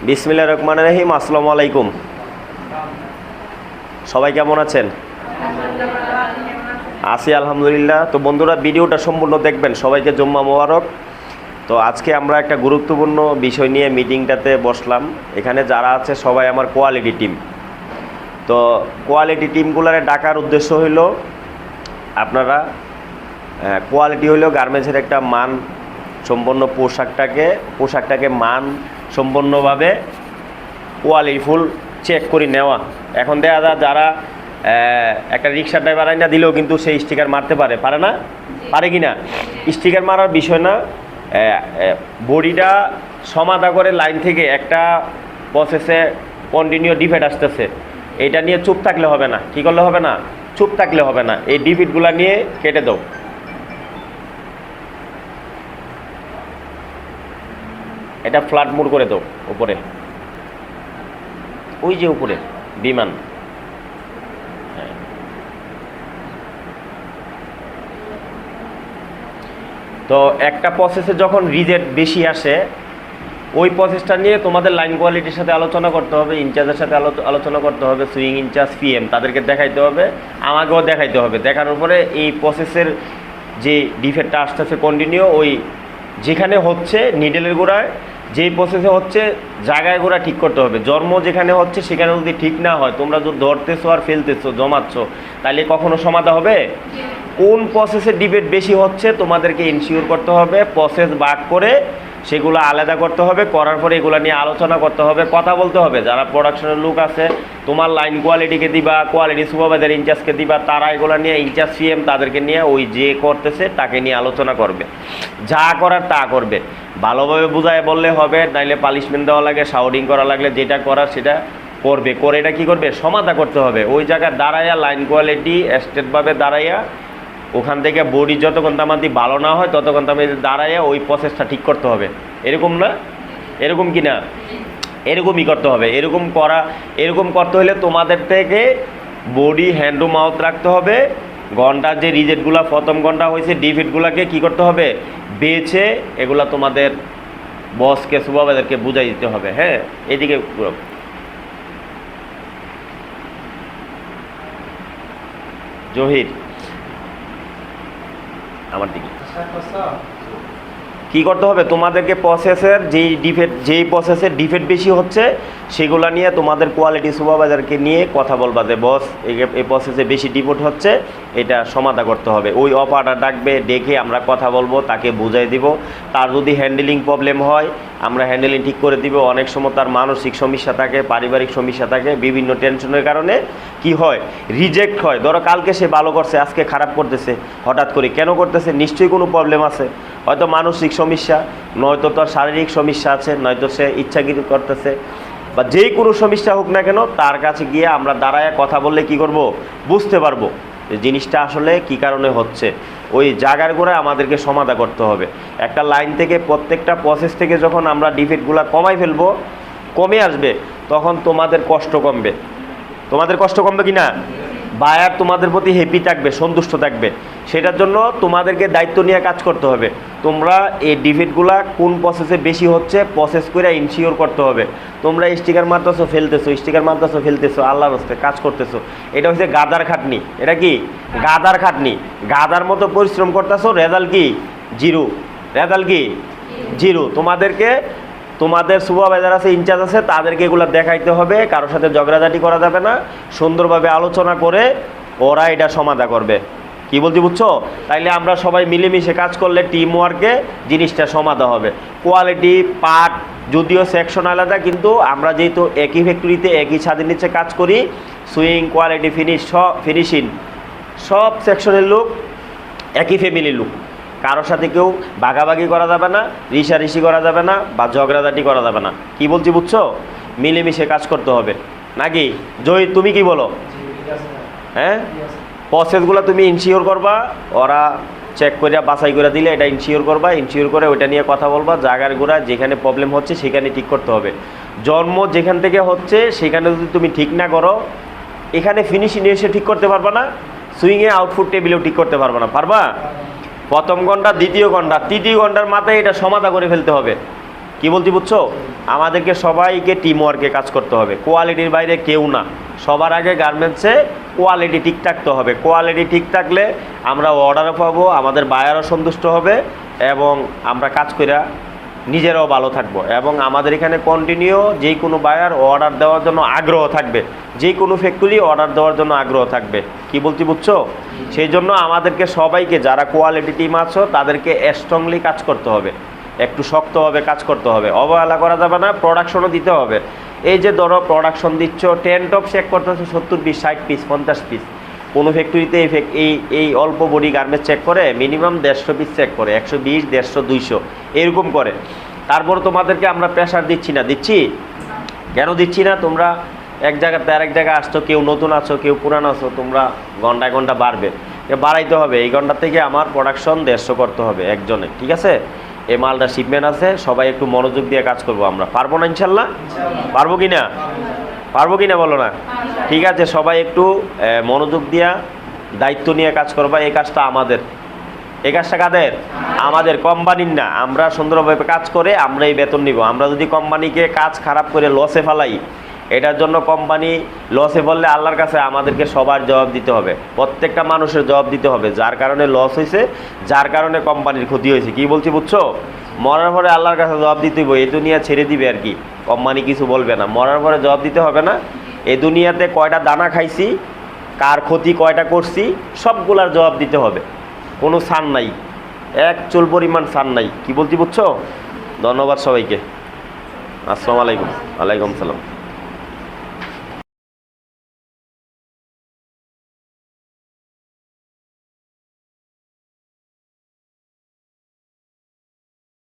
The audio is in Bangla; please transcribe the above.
বিসমিল্লাহির রহমানির রহিম। আসসালামু আলাইকুম। সবাই কেমন আছেন? আছি আলহামদুলিল্লাহ। তো বন্ধুরা, ভিডিওটা সম্পূর্ণ দেখবেন। সবাইকে জুম্মা মোবারক। তো আজকে আমরা একটা গুরুত্বপূর্ণ বিষয় নিয়ে মিটিংটাতে বসলাম। এখানে যারা আছে সবাই আমার কোয়ালিটি টিম। তো কোয়ালিটি টিমগুলোরে ডাকার উদ্দেশ্য হইল, আপনারা কোয়ালিটি হইল গার্মেন্টসের একটা মান সম্পন্ন পোশাকটাকে মান সম্পন্নভাবে কোয়ালিটিফুল চেক করে নেওয়া। এখন দেখা যায় যারা একটা রিক্সা ড্রাইভার আইনা দিলেও কিন্তু সেই স্টিকার মারতে পারে না? পারে কি না? স্টিকার মারার বিষয় না, বডিটা সমাধা করে লাইন থেকে একটা প্রসেসে কন্টিনিউ ডিফেক্ট আসতেছে, এটা নিয়ে চুপ থাকলে হবে না। কী করলে হবে না? চুপ থাকলে হবে না। এই ডিফেক্টগুলো নিয়ে কেটে দাও। এটা ফ্ল্যাট মোড করে দাও উপরে, ওই যে উপরে বিমান। তো একটা প্রসেসে যখন রিজেক্ট বেশি আসে, ওই প্রসেসটা নিয়ে তোমাদের লাইন কোয়ালিটির সাথে আলোচনা করতে হবে, ইনচার্জের সাথে আলোচনা করতে হবে, সুইং ইনচার্জ পিএম তাদেরকে দেখাইতে হবে, আমাকেও দেখাইতে হবে। দেখানোর পরে এই প্রসেসের যে ডিফেক্টটা আসতেছে কন্টিনিউ, ওই যেখানে হচ্ছে নিডেলের গোড়ায় যেই প্রসেসে হচ্ছে জায়গায় গোড়া ঠিক করতে হবে। জন্ম যেখানে হচ্ছে সেখানে যদি ঠিক না হয়, তোমরা যদি ধরতেছো আর ফেলতেছো জমাচ্ছ, তাহলে কখনো সমাধা হবে? কোন প্রসেসের ডিফেক্ট বেশি হচ্ছে তোমাদেরকে ইনশিওর করতে হবে, প্রসেস ভাগ করে সেগুলো আলাদা করতে হবে। করার পরে এগুলো নিয়ে আলোচনা করতে হবে, কথা বলতে হবে। যারা প্রোডাকশনের লোক আছে, তোমার লাইন কোয়ালিটিকে দিবা, কোয়ালিটি সুপারভাইজার ইনচার্জকে দিবা, তারা এগুলো নিয়ে ইনচার্জ সিএম তাদেরকে নিয়ে ওই যে করতেছে তাকে নিয়ে আলোচনা করবে। যা করার তা করবে। ভালোভাবে বুঝায় বললে হবে, নাইলে পানিশমেন্ট দেওয়া লাগে, শাউটিং করা লাগলে যেটা করার সেটা করবে। করে এটা কী করবে? সমাধা করতে হবে। ওই জায়গায় দাঁড়াইয়া লাইন কোয়ালিটি স্টেটভাবে দাঁড়াইয়া ওখান থেকে বডি যতক্ষণ তামাদি ভালো না হয় ততক্ষণ তামাদি দাঁড়াইয়া ওই প্রসেসটা ঠিক করতে হবে। এরকম না? এরকম কি না? এরকমই করতে হবে। এরকম করতে হলে তোমাদের থেকে বডি হ্যান্ড টু মাউথ রাখতে হবে। ঘন্টার যে রিজেক্টগুলো প্রথম ঘন্টা হয়েছে ডিফেক্টগুলোকে কী করতে হবে? বেছে এগুলা তোমাদের বসকে সুপারভাইজারকে বুঝাই দিতে হবে। হ্যাঁ, এদিকে জহির আমার দিকে কী করতে হবে? তোমাদেরকে প্রসেসের যেই প্রসেসের ডিফেক্ট বেশি হচ্ছে সেগুলো নিয়ে তোমাদের কোয়ালিটি সুপারভাইজারকে নিয়ে কথা বলবা যে বস এই প্রসেসে বেশি ডিফেক্ট হচ্ছে, এটা সমাধা করতে হবে। ওই অপারটা ডাকবে, ডেকে আমরা কথা বলবো, তাকে বুঝাই দিব। তার যদি হ্যান্ডেলিং প্রবলেম হয় আমরা হ্যান্ডেলিং ঠিক করে দিব। অনেক সময় তার মানসিক সমস্যা থাকে, পারিবারিক সমস্যা থাকে, বিভিন্ন টেনশনের কারণে কি হয়? রিজেক্ট হয়। ধরো কালকে সে ভালো করছে, আজকে খারাপ করতেছে। হঠাৎ করে কেন করতেছে? নিশ্চয়ই কোনো প্রবলেম আছে। হয়তো মানসিক সমস্যা, নয়তো তার শারীরিক সমস্যা আছে, নয়তো সে ইচ্ছাকৃত করতেছে, বা যেই কোনো সমস্যা হোক না কেন, তার কাছে গিয়ে আমরা দাঁড়ায় কথা বললে কি করব? বুঝতে পারবো যে জিনিসটা আসলে কি কারণে হচ্ছে। ওই জায়গার গোড়ায় আমাদেরকে সমাধা করতে হবে। একটা লাইন থেকে প্রত্যেকটা প্রসেস থেকে যখন আমরা ডিফেক্টগুলো কমাই ফেলবো, কমে আসবে, তখন তোমাদের কষ্ট কমবে। তোমাদের কষ্ট কমবে কি না? বায়ার তোমাদের প্রতি হ্যাপি থাকবে, সন্তুষ্ট থাকবে। সেটার জন্য তোমাদেরকে দায়িত্ব নিয়ে কাজ করতে হবে। তোমরা এই ডিফেক্টগুলা কোন প্রসেসে বেশি হচ্ছে প্রসেস করে ইনশিওর করতে হবে। তোমরা স্টিকার মারতেছো ফেলতেছো, আল্লাহর রাস্তায় কাজ করতেছো, এটা হচ্ছে গাদার খাটনি। এটা কি? গাদার খাটনি। গাদার মতো পরিশ্রম করতেছো, রেজাল্ট কি? জিরো। রেজাল্ট কি? জিরো। তোমাদের সুপারভাইজার আছে, ইনচার্জ আছে, তাদেরকে এগুলো দেখাইতে হবে। কারোর সাথে ঝগড়াঝাটি করা যাবে না। সুন্দরভাবে আলোচনা করে ওরা এটা সমাধা করবে। কি বলছি বুঝছো? তাইলে আমরা সবাই মিলেমিশে কাজ করলে টিম ওয়ার্কে জিনিসটা সমাধা হবে। কোয়ালিটি পার্ট যদিও সেকশন আলাদা, কিন্তু আমরা যেহেতু একই ফ্যাক্টরিতে একই ছাদের নিচে কাজ করি, সুইং, কোয়ালিটি, ফিনিশিং সব সেকশনের লোক একই ফ্যামিলির লোক। কারোর সাথে কেউ ভাগাভাগি করা যাবে না, রিসারিসি করা যাবে না, বা ঝগড়াঝাটি করা যাবে না। কি বলছি বুঝছো? মিলেমিশে কাজ করতে হবে নাকি? জয়, তুমি কি বলো? হ্যাঁ, প্রসেসগুলো তুমি ইনশিওর করবা, ওরা চেক করে বাছাই করে দিলে এটা ইনশিওর করবা। ইনশিওর করে ওইটা নিয়ে কথা বলবা। জায়গার গোড়া যেখানে প্রবলেম হচ্ছে সেখানে ঠিক করতে হবে। জন্ম যেখান থেকে হচ্ছে সেখানে যদি তুমি ঠিক না করো, এখানে ফিনিশিং এসে ঠিক করতে পারবা না, সুইংয়ে আউটপুট টেবিলেও ঠিক করতে পারবা না। পারবা? প্রথম ঘন্টা, দ্বিতীয় ঘন্টা, তৃতীয় ঘন্টার মাথায় এটা সমাধা করে ফেলতে হবে। কি বলতে বুঝছো? আমাদেরকে সবাইকে টিম ওয়ার্কে কাজ করতে হবে, কোয়ালিটির বাইরে কেউ না। সবার আগে গার্মেন্টসে কোয়ালিটি ঠিক থাকতে হবে। কোয়ালিটি ঠিক থাকলে আমরা অর্ডারও পাবো, আমাদের বায়ারও সন্তুষ্ট হবে এবং আমরা কাজ কইরা নিজেরাও ভালো থাকবো। এবং আমাদের এখানে কন্টিনিউ যেই কোনো বায়ার অর্ডার দেওয়ার জন্য আগ্রহ থাকবে, যে কোনো ফ্যাক্টরি অর্ডার দেওয়ার জন্য আগ্রহ থাকবে। কি বলতে বুঝছো? সেই জন্য আমাদেরকে সবাইকে, যারা কোয়ালিটি টিম আছো, তাদেরকে স্ট্রংলি কাজ করতে হবে, একটু শক্তভাবে কাজ করতে হবে, অবহেলা করা যাবে না, প্রোডাকশনও দিতে হবে। এই যে ধরো প্রোডাকশন দিচ্ছ, 10 টপ চেক করতেছো 70 পিস, 60 পিস, 50 পিস। কোনো ফ্যাক্টরিতে এই অল্প বডি গার্মেন্টস চেক করে মিনিমাম 150 পিস চেক করে, 120, 150, 200 এরকম করে। তারপর তোমাদেরকে আমরা প্রেশার দিচ্ছি না, দিচ্ছি কেন দিচ্ছি না? তোমরা এক জায়গাতে আরেক জায়গায় আসছো, কেউ নতুন আছো, কেউ পুরানো আছো, তোমরা ঘন্টায় ঘন্টা বাড়বে, বাড়াইতে হবে। এই ঘন্টা থেকে আমার প্রোডাকশন 150 করতে হবে একজনে, ঠিক আছে? এই মালটা শিপমেন্ট আছে, সবাই একটু মনোযোগ দিয়ে কাজ করবো। আমরা পারবো না ইনশাল্লাহ? পারবো কি না? পারবো কি না বলো না? ঠিক আছে, সবাই একটু মনোযোগ দিয়া দায়িত্ব নিয়ে কাজ করবা। এই কাজটা আমাদের, এই কাজটা কাদের? আমাদের, কোম্পানির না। আমরা সুন্দরভাবে কাজ করে আমরা এই বেতন নিব। আমরা যদি কোম্পানিকে কাজ খারাপ করে লসে ফেলাই, এটার জন্য কোম্পানি লসে ফেললে আল্লাহর কাছে আমাদেরকে সবার জবাব দিতে হবে, প্রত্যেকটা মানুষের জবাব দিতে হবে, যার কারণে লস হয়েছে, যার কারণে কোম্পানির ক্ষতি হয়েছে। কি বলছি বুঝছো? মরার পরে আল্লাহর কাছে জবাব দিতে হবে। এই দুনিয়া ছেড়ে দিবে আর কি, কোম্পানি কিছু বলবে না। মরার পরে জবাব দিতে হবে না? এই দুনিয়াতে কয়টা দানা খাইছি, কার ক্ষতি কয়টা করছি, সবগুলার জবাব দিতে হবে। কোনো ছাড় নাই, এক চুল পরিমাণ ছাড় নাই। কি বলছি বুঝছো? ধন্যবাদ সবাইকে। আসসালামু আলাইকুম। ওয়ালাইকুম সালাম।